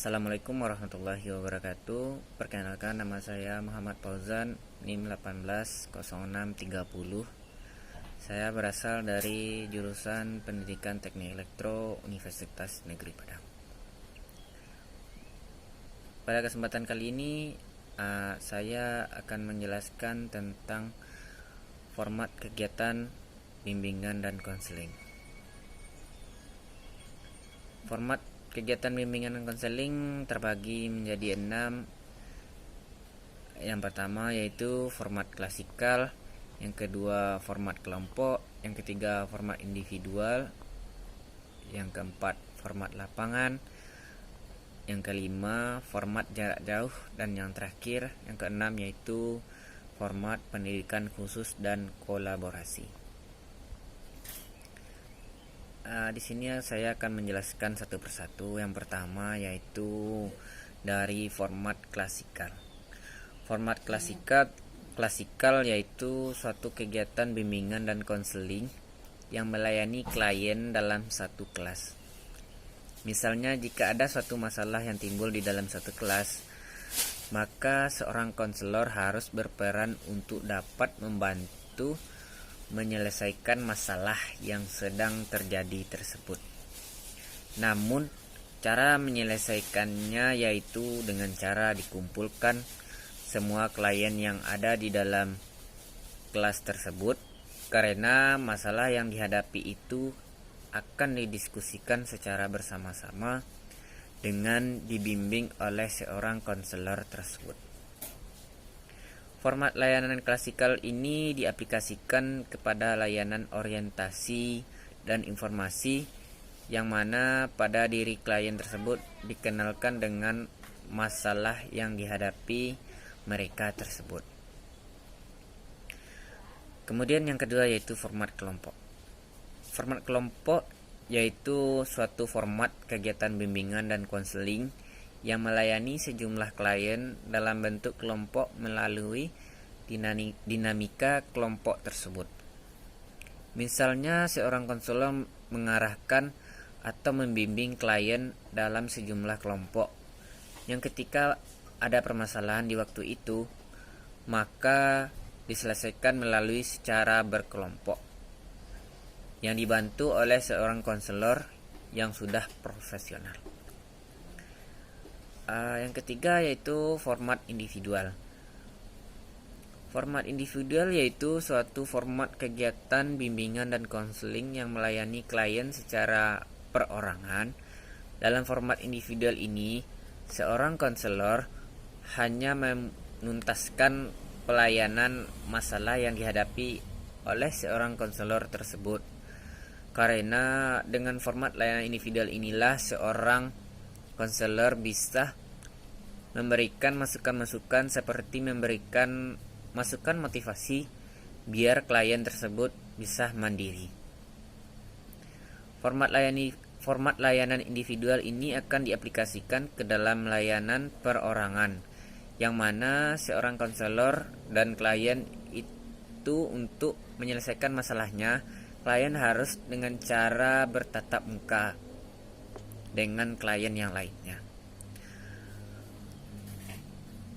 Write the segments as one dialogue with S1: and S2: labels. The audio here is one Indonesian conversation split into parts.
S1: Assalamualaikum warahmatullahi wabarakatuh. Perkenalkan, nama saya Muhammad Fauzan, NIM 180630. Saya berasal dari jurusan Pendidikan Teknik Elektro Universitas Negeri Padang. Pada kesempatan kali ini saya akan menjelaskan tentang format kegiatan bimbingan dan konseling. Format kegiatan bimbingan dan konseling terbagi menjadi 6. Yang pertama yaitu format klasikal, yang kedua format kelompok, yang ketiga format individual, yang keempat format lapangan, yang kelima format jarak jauh, dan yang terakhir yang keenam yaitu format pendidikan khusus dan kolaborasi. Di sini saya akan menjelaskan satu persatu. Yang pertama yaitu dari format klasikal. Format klasikal yaitu suatu kegiatan bimbingan dan konseling yang melayani klien dalam satu kelas. Misalnya, jika ada suatu masalah yang timbul di dalam satu kelas, maka seorang konselor harus berperan untuk dapat membantu menyelesaikan masalah yang sedang terjadi tersebut. Namun, cara menyelesaikannya yaitu dengan cara dikumpulkan semua klien yang ada di dalam kelas tersebut, karena masalah yang dihadapi itu akan didiskusikan secara bersama-sama dengan dibimbing oleh seorang konselor tersebut. Format layanan klasikal ini diaplikasikan kepada layanan orientasi dan informasi, yang mana pada diri klien tersebut dikenalkan dengan masalah yang dihadapi mereka tersebut. Kemudian yang kedua yaitu format kelompok. Format kelompok yaitu suatu format kegiatan bimbingan dan konseling yang melayani sejumlah klien dalam bentuk kelompok melalui dinamika kelompok tersebut. Misalnya, seorang konselor mengarahkan atau membimbing klien dalam sejumlah kelompok yang ketika ada permasalahan di waktu itu, maka diselesaikan melalui secara berkelompok yang dibantu oleh seorang konselor yang sudah profesional. Yang ketiga yaitu format individual. Format individual yaitu suatu format kegiatan bimbingan dan konseling yang melayani klien secara perorangan. Dalam format individual ini, seorang konselor hanya menuntaskan pelayanan masalah yang dihadapi oleh seorang konselor tersebut. Karena dengan format layanan individual inilah seorang konselor bisa memberikan masukan-masukan seperti memberikan masukan motivasi biar klien tersebut bisa mandiri. Format layanan individual ini akan diaplikasikan ke dalam layanan perorangan, yang mana seorang konselor dan klien itu untuk menyelesaikan masalahnya, klien harus dengan cara bertatap muka dengan klien yang lainnya.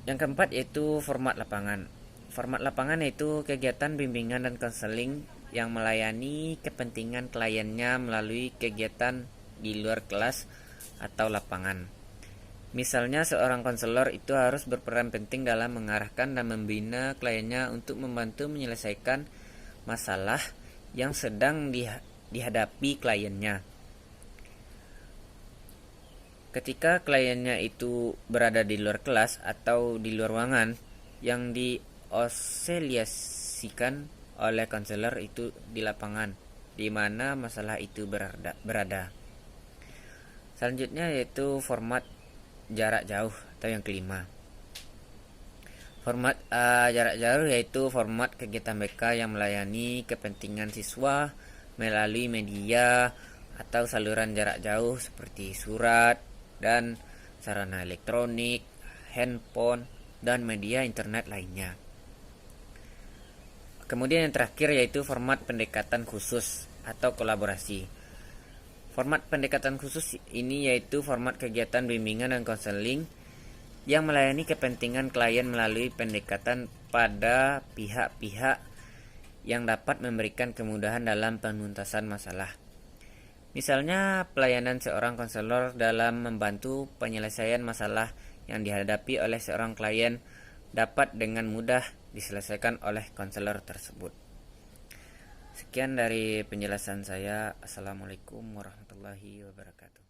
S1: Yang keempat yaitu format lapangan. Format lapangan yaitu kegiatan bimbingan dan konseling yang melayani kepentingan kliennya melalui kegiatan di luar kelas atau lapangan. Misalnya, seorang konselor itu harus berperan penting dalam mengarahkan dan membina kliennya untuk membantu menyelesaikan masalah yang sedang dihadapi kliennya. Ketika kliennya itu berada di luar kelas atau di luar ruangan yang diosiliasikan oleh konselor itu di lapangan, di mana masalah itu berada. Selanjutnya yaitu format jarak jauh atau yang kelima. Format jarak jauh yaitu format kegiatan BK yang melayani kepentingan siswa melalui media atau saluran jarak jauh seperti surat dan sarana elektronik, handphone, dan media internet lainnya. Kemudian yang terakhir yaitu format pendekatan khusus atau kolaborasi. Format pendekatan khusus ini yaitu format kegiatan bimbingan dan konseling yang melayani kepentingan klien melalui pendekatan pada pihak-pihak yang dapat memberikan kemudahan dalam penuntasan masalah. Misalnya, pelayanan seorang konselor dalam membantu penyelesaian masalah yang dihadapi oleh seorang klien dapat dengan mudah diselesaikan oleh konselor tersebut. Sekian dari penjelasan saya. Assalamualaikum warahmatullahi wabarakatuh.